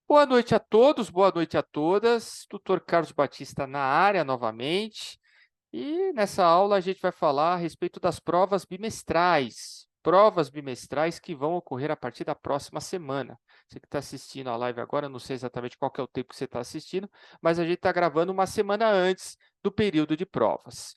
Boa noite a todos, boa noite a todas. Tutor Carlos Batista na área novamente. E nessa aula a gente vai falar a respeito das provas bimestrais. Provas bimestrais que vão ocorrer a partir da próxima semana. Você que está assistindo a live agora, não sei exatamente qual que é o tempo que você está assistindo, mas a gente está gravando uma semana antes do período de provas.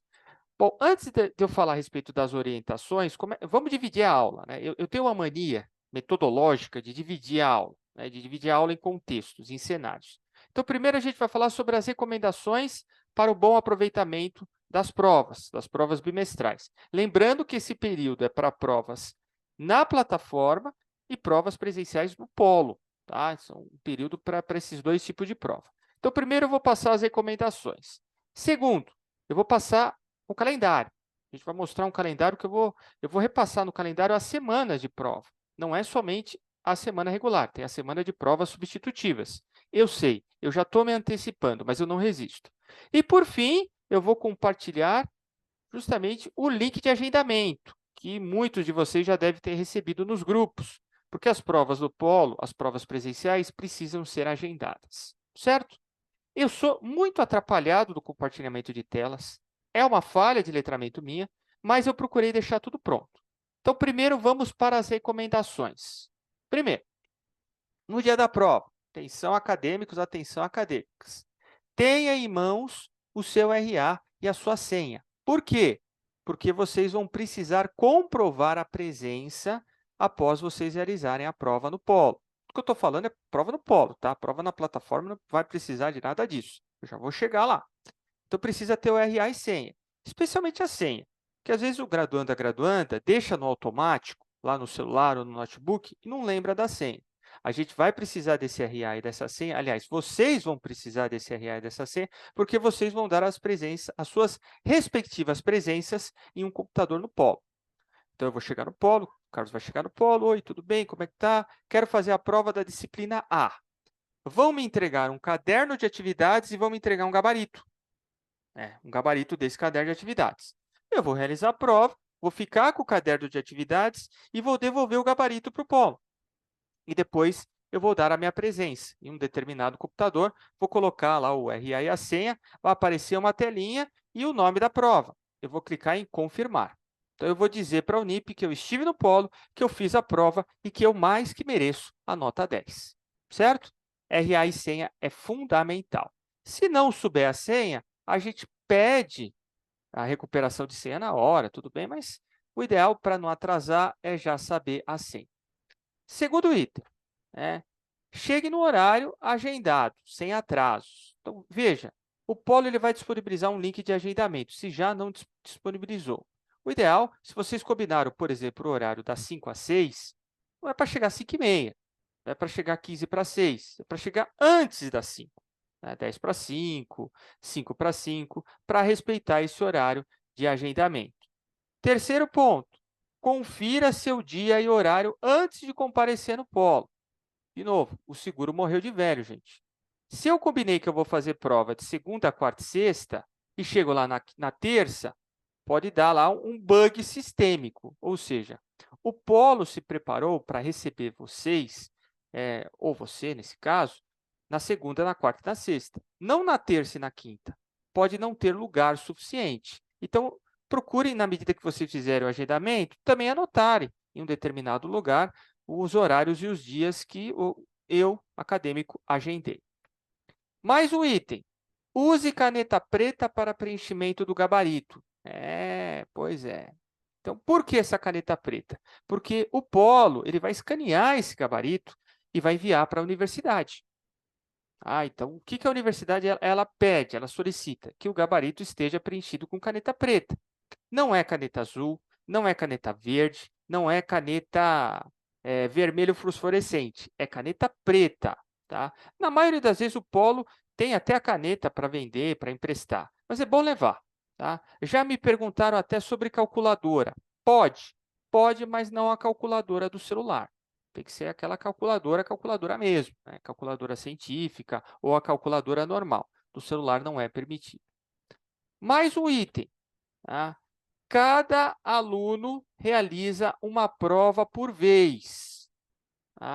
Bom, antes de eu falar a respeito das orientações, vamos dividir a aula, né? Eu tenho uma mania metodológica de dividir a aula, né? De dividir a aula em contextos, em cenários. Então, primeiro a gente vai falar sobre as recomendações para o bom aproveitamento das provas bimestrais. Lembrando que esse período é para provas na plataforma e provas presenciais no polo, tá? São um período para esses dois tipos de prova. Então, primeiro eu vou passar as recomendações. Segundo, eu vou passar o calendário. A gente vai mostrar um calendário que eu vou repassar no calendário as semanas de prova. Não é somente a semana regular, tem a semana de provas substitutivas. Eu sei, eu já estou me antecipando, mas eu não resisto. E, por fim, eu vou compartilhar justamente o link de agendamento, que muitos de vocês já devem ter recebido nos grupos, porque as provas do polo, as provas presenciais, precisam ser agendadas, certo? Eu sou muito atrapalhado do compartilhamento de telas. É uma falha de letramento minha, mas eu procurei deixar tudo pronto. Então, primeiro, vamos para as recomendações. Primeiro, no dia da prova, atenção acadêmicos, atenção acadêmicas. Tenha em mãos o seu RA e a sua senha. Por quê? Porque vocês vão precisar comprovar a presença após vocês realizarem a prova no polo. O que eu estou falando é prova no polo, tá? Prova na plataforma não vai precisar de nada disso. Eu já vou chegar lá. Então, precisa ter o RA e senha, especialmente a senha, que às vezes o graduando, a graduanda, deixa no automático, lá no celular ou no notebook, e não lembra da senha. A gente vai precisar desse RA e dessa senha, aliás, vocês vão precisar desse RA e dessa senha, porque vocês vão dar as suas respectivas presenças em um computador no polo. Então, eu vou chegar no polo, o Carlos vai chegar no polo, oi, tudo bem, como é que tá? Quero fazer a prova da disciplina A. Vão me entregar um caderno de atividades e vão me entregar um gabarito. Um gabarito desse caderno de atividades. Eu vou realizar a prova, vou ficar com o caderno de atividades e vou devolver o gabarito para o polo. E depois eu vou dar a minha presença em um determinado computador, vou colocar lá o RA e a senha, vai aparecer uma telinha e o nome da prova. Eu vou clicar em confirmar. Então, eu vou dizer para a Unip que eu estive no polo, que eu fiz a prova e que eu mais que mereço a nota 10. Certo? RA e senha é fundamental. Se não souber a senha, a gente pede a recuperação de senha na hora, tudo bem, mas o ideal para não atrasar é já saber a senha. Segundo item, chegue no horário agendado, sem atrasos. Então, veja, o Polo ele vai disponibilizar um link de agendamento, se já não disponibilizou. O ideal, se vocês combinaram, por exemplo, o horário das 5 às 6, não é para chegar às 5h30, não é para chegar 15 para 6, é para chegar antes das 5, 10 para 5, 5 para 5, para respeitar esse horário de agendamento. Terceiro ponto, confira seu dia e horário antes de comparecer no polo. De novo, o seguro morreu de velho, gente. Se eu combinei que eu vou fazer prova de segunda, quarta e sexta, e chego lá na terça, pode dar lá um bug sistêmico, ou seja, o polo se preparou para receber vocês, ou você, nesse caso, na segunda, na quarta e na sexta, não na terça e na quinta. Pode não ter lugar suficiente. Então, procurem, na medida que vocês fizerem o agendamento, também anotarem em um determinado lugar os horários e os dias que eu, acadêmico, agendei. Mais um item. Use caneta preta para preenchimento do gabarito. Pois é. Então, por que essa caneta preta? Porque o polo ele vai escanear esse gabarito e vai enviar para a universidade. Então, o que a universidade ela pede, ela solicita? Que o gabarito esteja preenchido com caneta preta. Não é caneta azul, não é caneta verde, não é caneta vermelho fluorescente, é caneta preta. Tá? Na maioria das vezes, o polo tem até a caneta para vender, para emprestar, mas é bom levar. Tá? Já me perguntaram até sobre calculadora. Pode, mas não a calculadora do celular. Tem que ser aquela calculadora mesmo, né? Calculadora científica ou a calculadora normal. Do celular não é permitido. Mais um item. Tá? Cada aluno realiza uma prova por vez.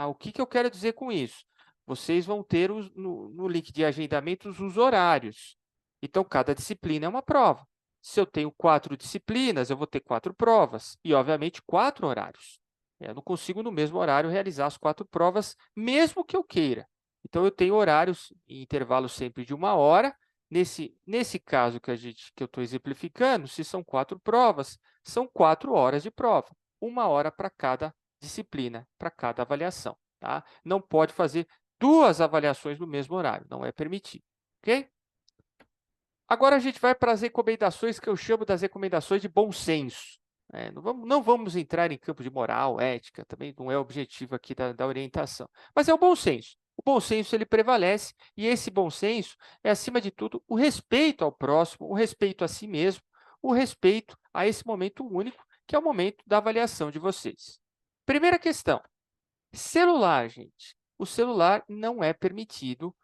O que eu quero dizer com isso? vocês vão ter no link de agendamentos os horários. Então, cada disciplina é uma prova. Se eu tenho 4 disciplinas, eu vou ter 4 provas e, obviamente, 4 horários. Eu não consigo, no mesmo horário, realizar as 4 provas, mesmo que eu queira. Então, eu tenho horários em intervalos sempre de 1 hora. Nesse caso que eu estou exemplificando, se são 4 provas, são 4 horas de prova. 1 hora para cada disciplina, para cada avaliação. Tá? Não pode fazer 2 avaliações no mesmo horário, não é permitido. Ok? Agora a gente vai para as recomendações que eu chamo das recomendações de bom senso. Não vamos entrar em campo de moral, ética, também não é o objetivo aqui da orientação, mas é o bom senso. O bom senso ele prevalece e esse bom senso é, acima de tudo, o respeito ao próximo, o respeito a si mesmo, o respeito a esse momento único, que é o momento da avaliação de vocês. Primeira questão, celular, gente. O celular não é permitido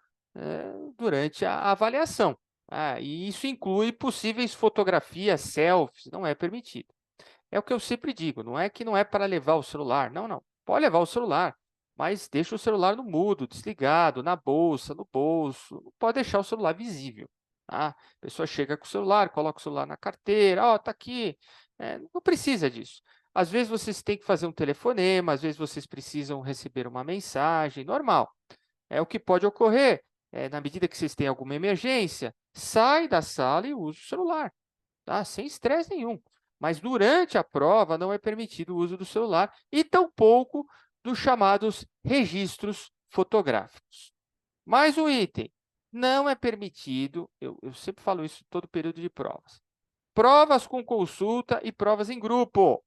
durante a avaliação. E isso inclui possíveis fotografias, selfies, não é permitido. É o que eu sempre digo, não é que não é para levar o celular, não, não. Pode levar o celular, mas deixa o celular no mudo, desligado, na bolsa, no bolso, não pode deixar o celular visível. Tá? A pessoa chega com o celular, coloca o celular na carteira, ó, tá aqui. Não precisa disso. Às vezes vocês têm que fazer um telefonema, às vezes vocês precisam receber uma mensagem, normal. O que pode ocorrer, na medida que vocês têm alguma emergência, sai da sala e usa o celular, tá? Sem estresse nenhum. Mas durante a prova não é permitido o uso do celular e tampouco dos chamados registros fotográficos. Mais um item, não é permitido, eu sempre falo isso todo período de provas, provas com consulta e provas em grupo.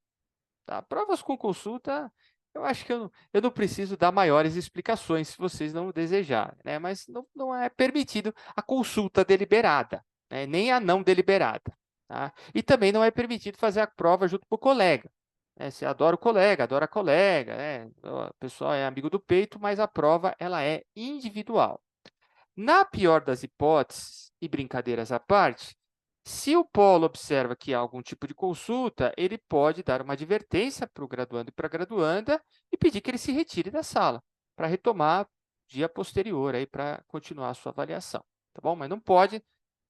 Tá? Provas com consulta, eu acho que eu não preciso dar maiores explicações se vocês não desejarem, né? Mas não é permitido a consulta deliberada, né? Nem a não deliberada. Tá? E também não é permitido fazer a prova junto com o colega. Né? Você adora o colega, adora a colega, né? O pessoal é amigo do peito, mas a prova ela é individual. Na pior das hipóteses, e brincadeiras à parte, se o polo observa que há algum tipo de consulta, ele pode dar uma advertência para o graduando e para a graduanda e pedir que ele se retire da sala, para retomar dia posterior, para continuar a sua avaliação. Tá bom? Mas não pode,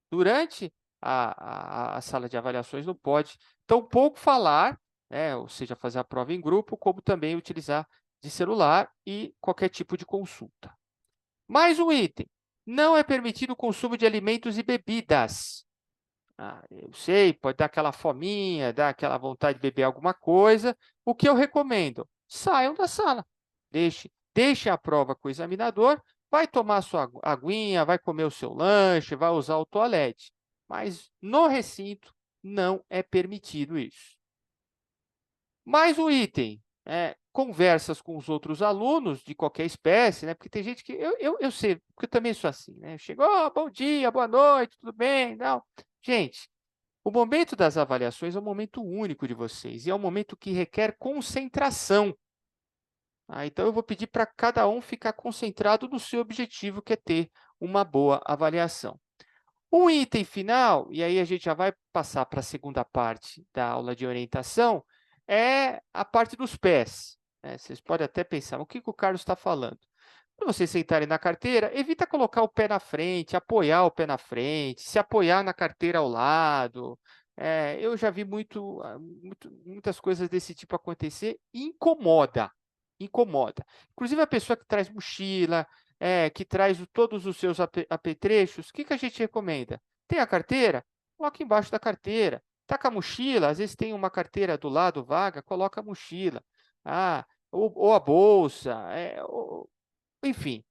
durante a sala de avaliações, não pode tampouco falar, né, ou seja, fazer a prova em grupo, como também utilizar de celular e qualquer tipo de consulta. Mais um item. Não é permitido o consumo de alimentos e bebidas. Eu sei, pode dar aquela fominha, dar aquela vontade de beber alguma coisa. O que eu recomendo? Saiam da sala. Deixe a prova com o examinador, vai tomar sua aguinha, vai comer o seu lanche, vai usar o toalete. Mas no recinto não é permitido isso. Mais um item, conversas com os outros alunos de qualquer espécie, né? Porque tem gente que, eu sei, porque eu também sou assim, né? Chegou, oh, bom dia, boa noite, tudo bem? Não. Gente, o momento das avaliações é um momento único de vocês, e é um momento que requer concentração. Então, eu vou pedir para cada um ficar concentrado no seu objetivo, que é ter uma boa avaliação. Um item final, e aí a gente já vai passar para a segunda parte da aula de orientação, é a parte dos pés. Vocês podem até pensar, o que o Carlos está falando? Quando vocês sentarem na carteira, evita colocar o pé na frente, apoiar o pé na frente, se apoiar na carteira ao lado. Eu já vi muitas coisas desse tipo acontecer e incomoda, incomoda. Inclusive a pessoa que traz mochila, que traz todos os seus apetrechos, o que a gente recomenda? Tem a carteira? Coloca embaixo da carteira. Tá com a mochila, às vezes tem uma carteira do lado vaga, coloca a mochila. Ou a bolsa, enfim,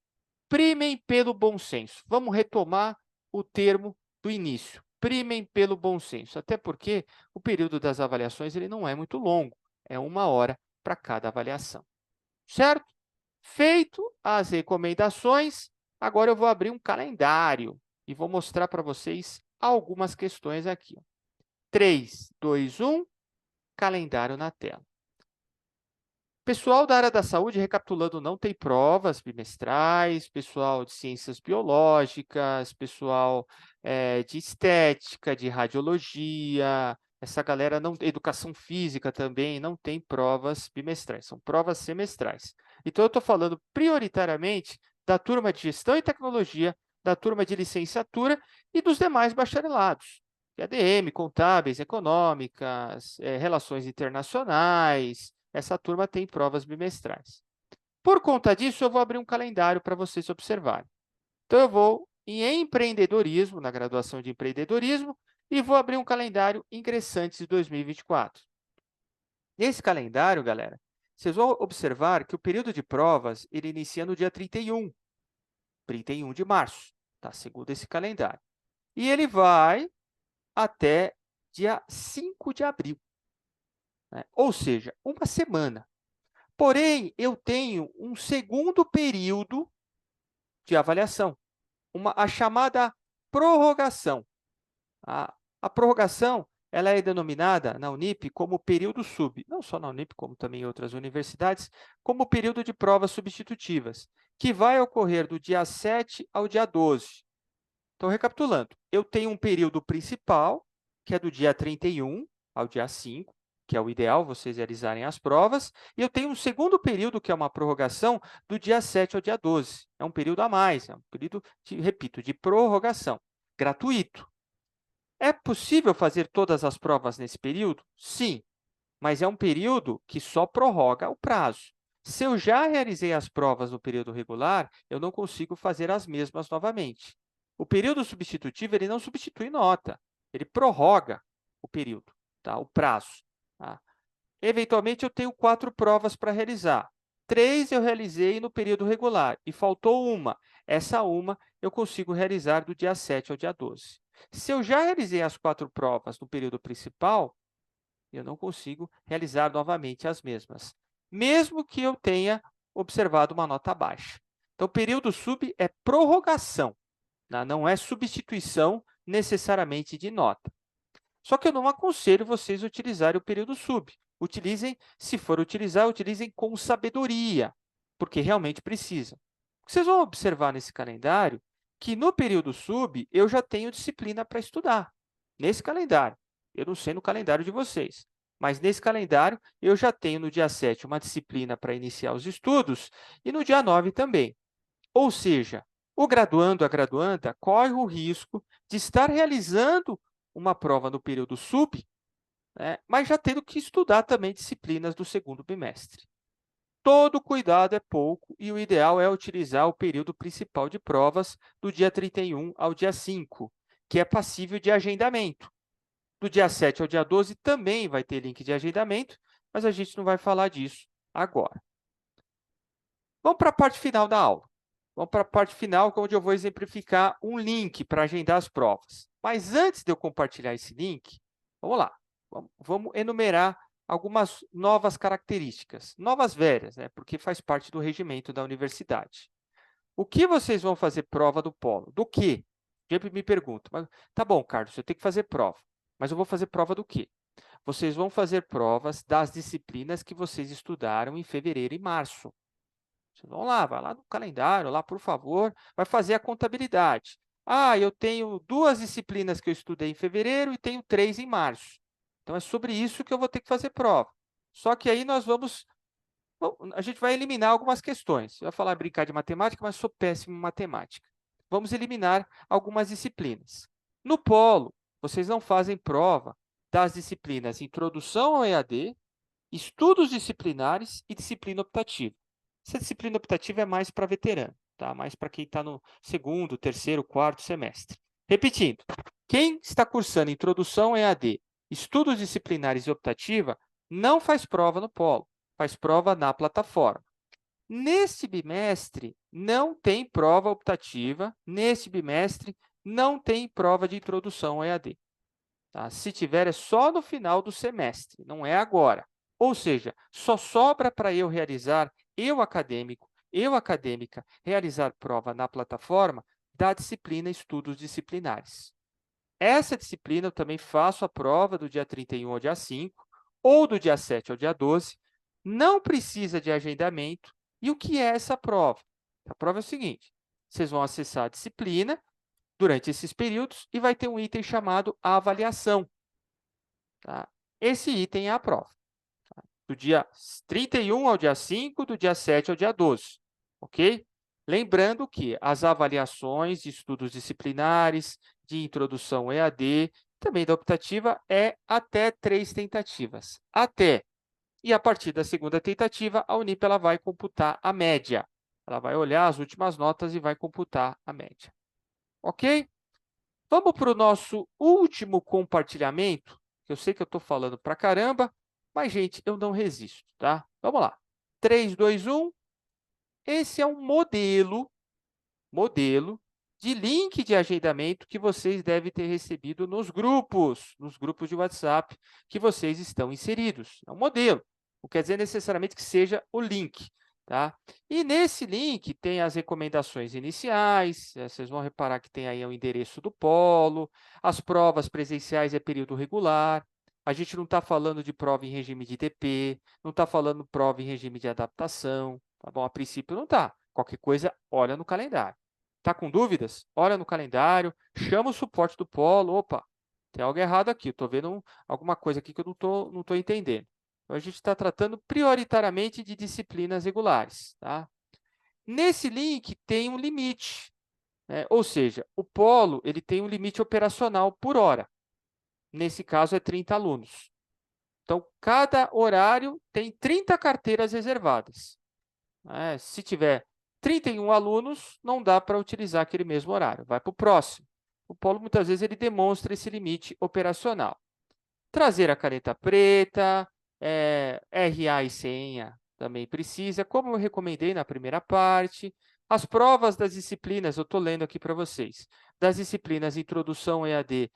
primem pelo bom senso. Vamos retomar o termo do início. Primem pelo bom senso, até porque o período das avaliações ele não é muito longo, é 1 hora para cada avaliação. Certo? Feito as recomendações, agora eu vou abrir um calendário e vou mostrar para vocês algumas questões aqui. 3, 2, 1, calendário na tela. Pessoal da área da saúde, recapitulando, não tem provas bimestrais, pessoal de ciências biológicas, pessoal de estética, de radiologia, essa galera não, educação física também não tem provas bimestrais, são provas semestrais. Então, eu estou falando prioritariamente da turma de Gestão e Tecnologia, da turma de Licenciatura e dos demais bacharelados. ADM, Contábeis, Econômicas, Relações Internacionais, essa turma tem provas bimestrais. Por conta disso, eu vou abrir um calendário para vocês observarem. Então, eu vou em empreendedorismo, na graduação de empreendedorismo, e vou abrir um calendário ingressantes de 2024. Nesse calendário, galera, vocês vão observar que o período de provas ele inicia no dia 31 de março, tá? Segundo esse calendário. E ele vai até dia 5 de abril, né? Ou seja, uma semana. Porém, eu tenho um segundo período de avaliação, a chamada prorrogação. A prorrogação ela é denominada na Unip como período sub, não só na Unip, como também em outras universidades, como período de provas substitutivas, que vai ocorrer do dia 7 ao dia 12. Então, recapitulando, eu tenho um período principal, que é do dia 31 ao dia 5, que é o ideal vocês realizarem as provas, e eu tenho um segundo período, que é uma prorrogação, do dia 7 ao dia 12. É um período a mais, é um período, repito, de prorrogação, gratuito. É possível fazer todas as provas nesse período? Sim, mas é um período que só prorroga o prazo. Se eu já realizei as provas no período regular, eu não consigo fazer as mesmas novamente. O período substitutivo ele não substitui nota, ele prorroga o período, tá? O prazo. Tá? Eventualmente, eu tenho 4 provas para realizar. 3 eu realizei no período regular e faltou uma. Essa uma eu consigo realizar do dia 7 ao dia 12. Se eu já realizei as 4 provas no período principal, eu não consigo realizar novamente as mesmas, mesmo que eu tenha observado uma nota baixa. Então, o período sub é prorrogação, né? Não é substituição necessariamente de nota. Só que eu não aconselho vocês a utilizarem o período sub. Utilizem, se for utilizar, utilizem com sabedoria, porque realmente precisam. Vocês vão observar nesse calendário que no período sub eu já tenho disciplina para estudar. Nesse calendário. Eu não sei no calendário de vocês, mas nesse calendário eu já tenho no dia 7 uma disciplina para iniciar os estudos e no dia 9 também. Ou seja, o graduando, a graduanda, corre o risco de estar realizando uma prova no período sub, né, mas já tendo que estudar também disciplinas do segundo bimestre. Todo cuidado é pouco e o ideal é utilizar o período principal de provas do dia 31 ao dia 5, que é passível de agendamento. Do dia 7 ao dia 12 também vai ter link de agendamento, mas a gente não vai falar disso agora. Vamos para a parte final da aula. Vamos para a parte final, onde eu vou exemplificar um link para agendar as provas. Mas antes de eu compartilhar esse link, vamos lá. Vamos enumerar algumas novas características, novas velhas, né? Porque faz parte do regimento da universidade. O que vocês vão fazer prova do polo? Do quê? Sempre me perguntam. Mas, tá bom, Carlos, eu tenho que fazer prova. Mas eu vou fazer prova do quê? Vocês vão fazer provas das disciplinas que vocês estudaram em fevereiro e março. Vocês vão lá, vai lá no calendário, lá, por favor, vai fazer a contabilidade. Ah, eu tenho 2 disciplinas que eu estudei em fevereiro e tenho 3 em março. Então, é sobre isso que eu vou ter que fazer prova. Só que aí nós vamos... Bom, a gente vai eliminar algumas questões. Eu ia falar brincar de matemática, mas sou péssimo em matemática. Vamos eliminar algumas disciplinas. No polo, vocês não fazem prova das disciplinas Introdução ao EAD, Estudos disciplinares e Disciplina optativa. Essa disciplina optativa é mais para veterano, tá? Mais para quem está no segundo, terceiro, quarto semestre. Repetindo, quem está cursando Introdução ao EAD, Estudos disciplinares e optativa, não faz prova no polo, faz prova na plataforma. Neste bimestre, não tem prova optativa, neste bimestre, não tem prova de Introdução ao EAD. Tá? Se tiver, é só no final do semestre, não é agora. Ou seja, só sobra para eu realizar, eu acadêmica, realizar prova na plataforma da disciplina Estudos Disciplinares. Essa disciplina eu também faço a prova do dia 31 ao dia 5, ou do dia 7 ao dia 12, não precisa de agendamento. E o que é essa prova? A prova é o seguinte, vocês vão acessar a disciplina durante esses períodos e vai ter um item chamado avaliação. Tá? Esse item é a prova. Do dia 31 ao dia 5, do dia 7 ao dia 12, ok? Lembrando que as avaliações de estudos disciplinares, de introdução EAD, também da optativa, é até 3 tentativas. Até. E a partir da segunda tentativa, a Unip ela vai computar a média. Ela vai olhar as últimas notas e vai computar a média. Ok? Vamos para o nosso último compartilhamento, que eu sei que eu estou falando para caramba, mas, gente, eu não resisto, tá? Vamos lá. 3, 2, 1. Esse é um modelo de link de agendamento que vocês devem ter recebido nos grupos de WhatsApp que vocês estão inseridos. É um modelo, não quer dizer necessariamente que seja o link. Tá? E nesse link tem as recomendações iniciais, vocês vão reparar que tem aí o endereço do polo, as provas presenciais é período regular, a gente não está falando de prova em regime de DP, não está falando prova em regime de adaptação, tá bom? A princípio não está. Qualquer coisa, olha no calendário. Está com dúvidas? Olha no calendário, chama o suporte do polo. Opa, tem algo errado aqui, estou vendo alguma coisa aqui que eu não tô entendendo. Então, a gente está tratando prioritariamente de disciplinas regulares. Tá? Nesse link tem um limite, né? Ou seja, o polo ele tem um limite operacional por hora. Nesse caso, é 30 alunos. Então, cada horário tem 30 carteiras reservadas. Se tiver 31 alunos, não dá para utilizar aquele mesmo horário, vai para o próximo. O polo, muitas vezes, ele demonstra esse limite operacional. Trazer a caneta preta, RA e senha também precisa, como eu recomendei na primeira parte. As provas das disciplinas, eu estou lendo aqui para vocês, das disciplinas Introdução EAD,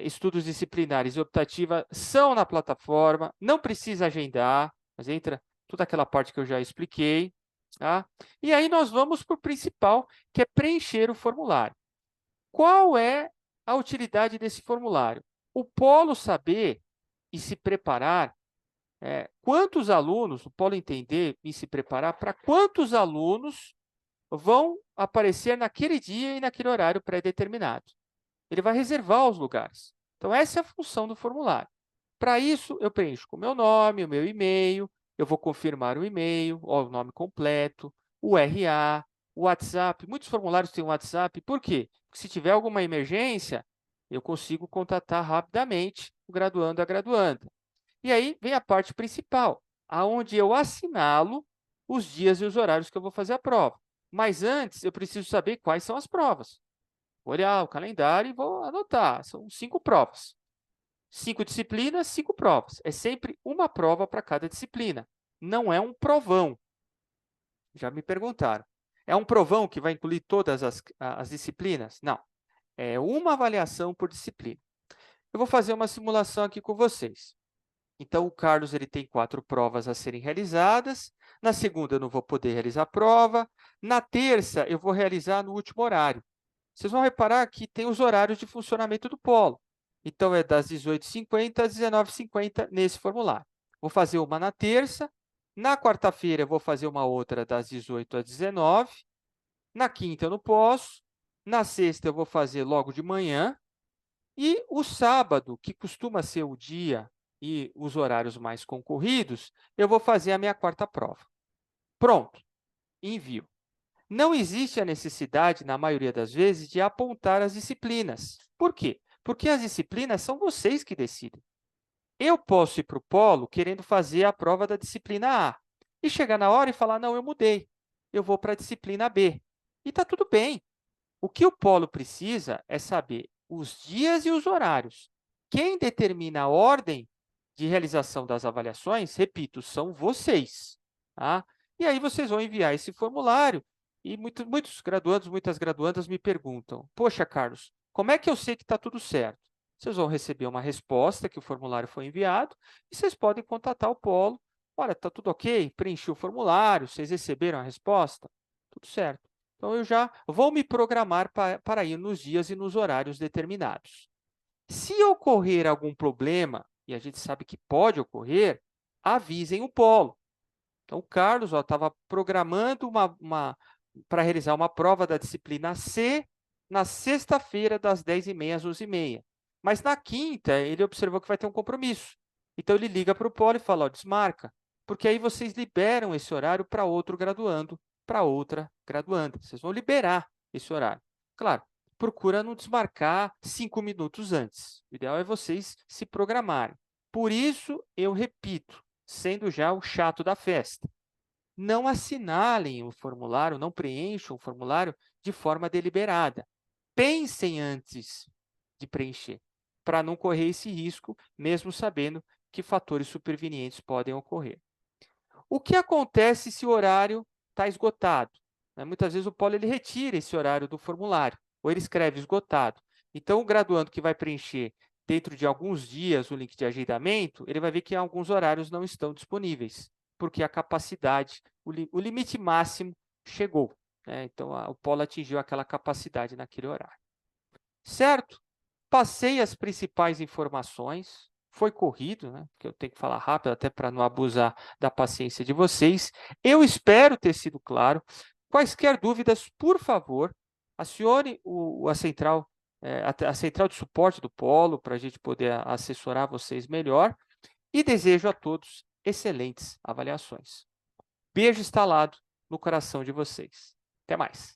Estudos Disciplinares e Optativa, são na plataforma, não precisa agendar, mas entra toda aquela parte que eu já expliquei. Tá? E aí nós vamos para o principal, que é preencher o formulário. Qual é a utilidade desse formulário? O polo saber e se preparar, quantos alunos, o polo entender e se preparar para quantos alunos vão aparecer naquele dia e naquele horário pré-determinado. Ele vai reservar os lugares. Então, essa é a função do formulário. Para isso, eu preencho com o meu nome, o meu e-mail, eu vou confirmar o e-mail, o nome completo, o RA, o WhatsApp. Muitos formulários têm WhatsApp. Por quê? Porque se tiver alguma emergência, eu consigo contatar rapidamente o graduando e a graduanda. E aí vem a parte principal, aonde eu assinalo os dias e os horários que eu vou fazer a prova. Mas antes, eu preciso saber quais são as provas. Vou olhar o calendário e vou anotar. São 5 provas. 5 disciplinas, 5 provas. É sempre uma prova para cada disciplina. Não é um provão. Já me perguntaram. É um provão que vai incluir todas as disciplinas? Não. É uma avaliação por disciplina. Eu vou fazer uma simulação aqui com vocês. Então, o Carlos ele tem 4 provas a serem realizadas. Na segunda, eu não vou poder realizar a prova. Na terça, eu vou realizar no último horário. Vocês vão reparar que tem os horários de funcionamento do polo. Então, é das 18h50 às 19h50 nesse formulário. Vou fazer uma na terça. Na quarta-feira, eu vou fazer uma outra das 18 às 19. Na quinta, eu não posso. Na sexta, eu vou fazer logo de manhã. E o sábado, que costuma ser o dia e os horários mais concorridos, eu vou fazer a minha quarta prova. Pronto, envio. Não existe a necessidade, na maioria das vezes, de apontar as disciplinas. Por quê? Porque as disciplinas são vocês que decidem. Eu posso ir para o polo querendo fazer a prova da disciplina A e chegar na hora e falar, não, eu mudei, eu vou para a disciplina B. E está tudo bem. O que o polo precisa é saber os dias e os horários. Quem determina a ordem de realização das avaliações, repito, são vocês. Tá? E aí vocês vão enviar esse formulário e muitos graduandos, muitas graduandas me perguntam, poxa, Carlos, como é que eu sei que está tudo certo? Vocês vão receber uma resposta que o formulário foi enviado e vocês podem contatar o polo. Olha, está tudo ok? Preenchi o formulário, vocês receberam a resposta? Tudo certo. Então, eu já vou me programar para ir nos dias e nos horários determinados. Se ocorrer algum problema, e a gente sabe que pode ocorrer, avisem o polo. Então, o Carlos estava programando para realizar uma prova da disciplina C na sexta-feira, das 10h30 às 11h30. Mas na quinta, ele observou que vai ter um compromisso. Então, ele liga para o polo e fala, ó, desmarca, porque aí vocês liberam esse horário para outro graduando para outra graduanda. Vocês vão liberar esse horário. Claro, procura não desmarcar 5 minutos antes. O ideal é vocês se programarem. Por isso, eu repito, sendo já o chato da festa, não assinalem o formulário, não preencham o formulário de forma deliberada. Pensem antes de preencher, para não correr esse risco, mesmo sabendo que fatores supervenientes podem ocorrer. O que acontece se o horário está esgotado? Muitas vezes o polo ele retira esse horário do formulário, ou ele escreve esgotado. Então, o graduando que vai preencher dentro de alguns dias o link de agendamento, ele vai ver que alguns horários não estão disponíveis, porque a capacidade, o limite máximo chegou. Então, o polo atingiu aquela capacidade naquele horário. Certo? Passei as principais informações, foi corrido, porque eu tenho que falar rápido, até para não abusar da paciência de vocês. Eu espero ter sido claro. Quaisquer dúvidas, por favor, acione a central de suporte do Polo, para a gente poder assessorar vocês melhor. E desejo a todos excelentes avaliações. Beijo instalado no coração de vocês. Até mais.